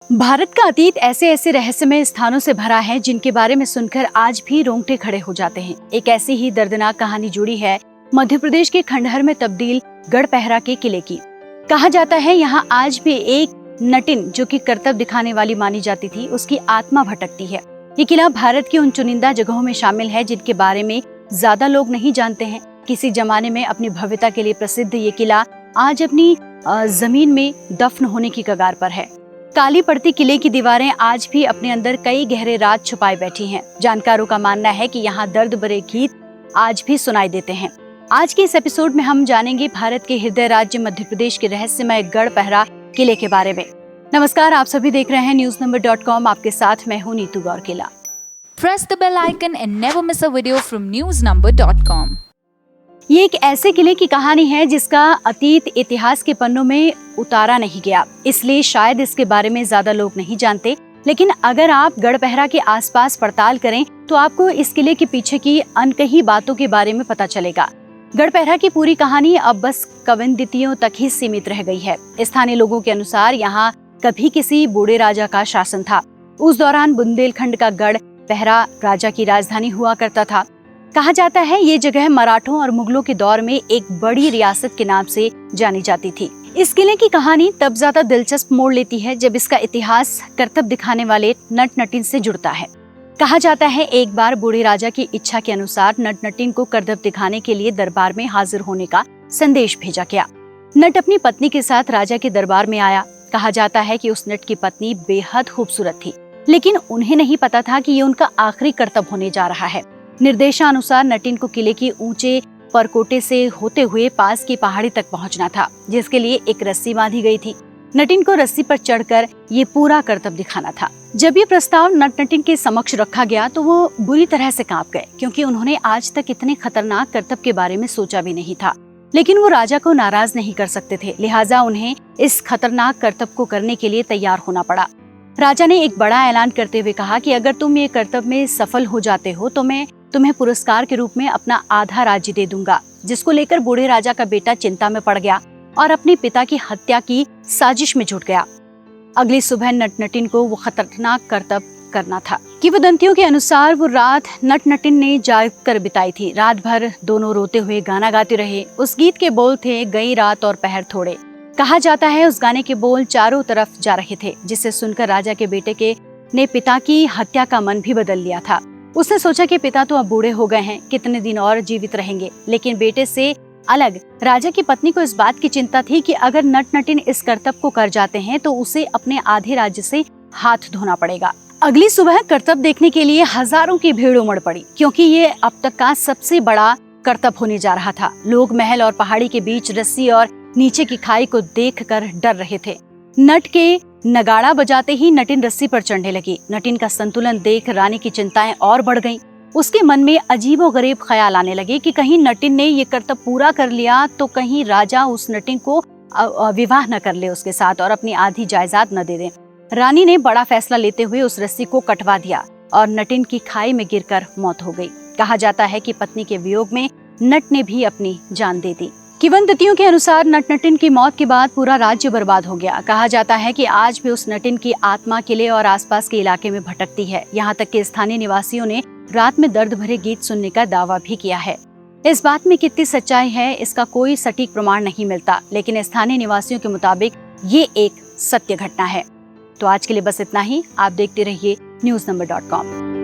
भारत का अतीत ऐसे ऐसे रहस्यमय स्थानों से भरा है जिनके बारे में सुनकर आज भी रोंगटे खड़े हो जाते हैं। एक ऐसी ही दर्दनाक कहानी जुड़ी है मध्य प्रदेश के खंडहर में तब्दील गढ़पहरा के किले की। कहा जाता है यहाँ आज भी एक नटिन जो कि करतब दिखाने वाली मानी जाती थी, उसकी आत्मा भटकती है। ये किला भारत की उन चुनिंदा जगहों में शामिल है जिनके बारे में ज्यादा लोग नहीं जानते हैं। किसी जमाने में अपनी भव्यता के लिए प्रसिद्ध ये किला आज अपनी जमीन में दफन होने की कगार पर है। काली पड़ती किले की दीवारें आज भी अपने अंदर कई गहरे राज छुपाए बैठी हैं। जानकारों का मानना है कि यहाँ दर्द भरे गीत आज भी सुनाई देते हैं। आज के इस एपिसोड में हम जानेंगे भारत के हृदय राज्य मध्य प्रदेश के रहस्यमय गढ़पहरा किले के बारे में। नमस्कार, आप सभी देख रहे हैं newsnumber.com। आपके साथ मैं हूँ Neetu गौरकिला। Press the bell icon and never miss a video from newsnumber.com। ये एक ऐसे किले की कहानी है जिसका अतीत इतिहास के पन्नों में उतारा नहीं गया, इसलिए शायद इसके बारे में ज्यादा लोग नहीं जानते। लेकिन अगर आप गढ़पहरा के आसपास पड़ताल करें तो आपको इस किले के पीछे की अनकही बातों के बारे में पता चलेगा। गढ़पहरा की पूरी कहानी अब बस किंवदंतियों तक ही सीमित रह गई है। स्थानीय लोगों के अनुसार यहाँ कभी किसी बूढ़े राजा का शासन था। उस दौरान बुंदेलखंड का गढ़पहरा राजा की राजधानी हुआ करता था। कहा जाता है ये जगह मराठों और मुगलों के दौर में एक बड़ी रियासत के नाम से जानी जाती थी। इस किले की कहानी तब ज्यादा दिलचस्प मोड़ लेती है जब इसका इतिहास करतब दिखाने वाले नट नटिन से जुड़ता है। कहा जाता है एक बार बूढ़े राजा की इच्छा के अनुसार नट नटिन को करतब दिखाने के लिए दरबार में हाजिर होने का संदेश भेजा गया। नट अपनी पत्नी के साथ राजा के दरबार में आया। कहा जाता है कि उस नट की पत्नी बेहद खूबसूरत थी, लेकिन उन्हें नहीं पता था कि ये उनका आखिरी करतब होने जा रहा है। निर्देशानुसार नटिन को किले की ऊंचे परकोटे से होते हुए पास की पहाड़ी तक पहुंचना था, जिसके लिए एक रस्सी बांधी गई थी। नटिन को रस्सी पर चढ़कर ये पूरा करतब दिखाना था। जब ये प्रस्ताव नट नटिन के समक्ष रखा गया तो वो बुरी तरह से कांप गए, क्योंकि उन्होंने आज तक इतने खतरनाक करतब के बारे में सोचा भी नहीं था। लेकिन वो राजा को नाराज नहीं कर सकते थे, लिहाजा उन्हें इस खतरनाक करतब को करने के लिए तैयार होना पड़ा। राजा ने एक बड़ा ऐलान करते हुए कहा कि अगर तुम ये करतब में सफल हो जाते हो तो मैं तुम्हें पुरस्कार के रूप में अपना आधा राज्य दे दूंगा, जिसको लेकर बूढ़े राजा का बेटा चिंता में पड़ गया और अपने पिता की हत्या की साजिश में जुट गया। अगली सुबह नट नटिन को वो खतरनाक करतब करना था। किंवदंतियों के अनुसार वो रात नट नटिन ने जाग कर बिताई थी। रात भर दोनों रोते हुए गाना गाते रहे। उस गीत के बोल थे गई रात और पहर थोड़े। कहा जाता है उस गाने के बोल चारों तरफ जा रहे थे, जिसे सुनकर राजा के बेटे ने पिता की हत्या का मन भी बदल लिया था। उसने सोचा कि पिता तो अब बूढ़े हो गए हैं, कितने दिन और जीवित रहेंगे। लेकिन बेटे से अलग राजा की पत्नी को इस बात की चिंता थी कि अगर नट नटिन इस करतब को कर जाते हैं तो उसे अपने आधे राज्य से हाथ धोना पड़ेगा। अगली सुबह करतब देखने के लिए हजारों की भीड़ उमड़ पड़ी, क्योंकि ये अब तक का सबसे बड़ा करतब होने जा रहा था। लोग महल और पहाड़ी के बीच रस्सी और नीचे की खाई को देखकर डर रहे थे। नट के नगाड़ा बजाते ही नटिन रस्सी पर चढ़ने लगी। नटिन का संतुलन देख रानी की चिंताएं और बढ़ गईं। उसके मन में अजीबोगरीब ख्याल आने लगे कि कहीं नटिन ने ये करतब पूरा कर लिया तो कहीं राजा उस नटिन को विवाह न कर ले उसके साथ और अपनी आधी जायदाद न दे दे। रानी ने बड़ा फैसला लेते हुए उस रस्सी को कटवा दिया और नटिन की खाई में गिरकर मौत हो गई। कहा जाता है कि पत्नी के वियोग में नट ने भी अपनी जान दे दी। किंवदंतियों के अनुसार नट नटिन की मौत के बाद पूरा राज्य बर्बाद हो गया। कहा जाता है कि आज भी उस नटिन की आत्मा किले और आसपास के इलाके में भटकती है। यहाँ तक कि स्थानीय निवासियों ने रात में दर्द भरे गीत सुनने का दावा भी किया है। इस बात में कितनी सच्चाई है इसका कोई सटीक प्रमाण नहीं मिलता, लेकिन स्थानीय निवासियों के मुताबिक ये एक सत्य घटना है। तो आज के लिए बस इतना ही। आप देखते रहिए newsnumber.com।